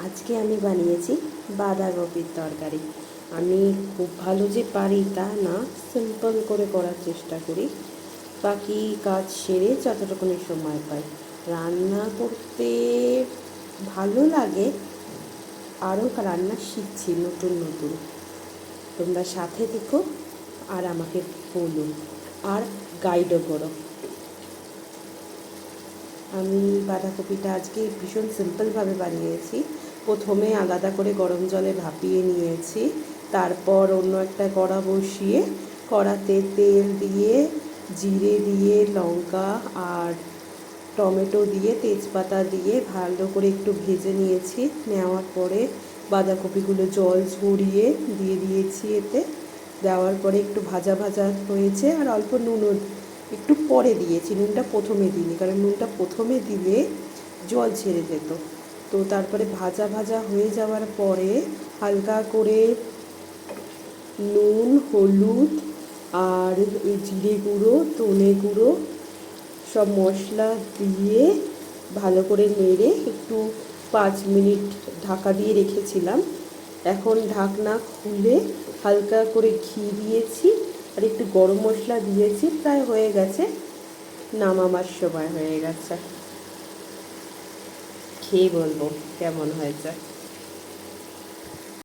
আজকে আমি বানিয়েছি বাঁধাকপির তরকারি। আমি খুব ভালো যে পারি তা না, সিম্পল করে করার চেষ্টা করি। বাকি কাজ সেরে যতটুকুনি সময় পাই। রান্না করতে ভালো লাগে, আরও রান্না শিখছি নতুন নতুন। তোমরা সাথে থেকো আর আমাকে বলো আর গাইডও করো। আমি বাঁধাকপিটা আজকে ভীষণ সিম্পলভাবে বানিয়েছি। প্রথমে আলাদা করে গরম জলে ভাপিয়ে নিয়েছি, তারপর অন্য একটা কড়া বসিয়ে কড়াতে তেল দিয়ে, জিরে দিয়ে, লঙ্কা আর টমেটো দিয়ে, তেজপাতা দিয়ে ভালো করে একটু ভেজে নিয়েছি। নেওয়ার পরে বাঁধাকপিগুলো জল ঝরিয়ে দিয়ে দিয়েছি। এতে দেওয়ার পরে একটু ভাজা ভাজা হয়েছে, আর অল্প নুনও একটু পরে দিয়েছি, নুনটা প্রথমে দিইনি, কারণ নুনটা প্রথমে দিলে জল ছেড়ে যেত। তো তারপরে ভাজা ভাজা হয়ে যাওয়ার পরে হালকা করে নুন, হলুদ আর জিরে গুঁড়ো, ধনে গুঁড়ো সব মশলা দিয়ে ভালো করে নেড়ে একটু 5 মিনিট ঢাকা দিয়ে রেখেছিলাম। এখন ঢাকনা খুলে হালকা করে ঘি দিয়েছি আর একটু গরম মশলা দিয়েছি। প্রায় হয়ে গেছে, নামাবার সময় হয়ে গেছে। খেয়ে বলবো কেমন হয়েছে।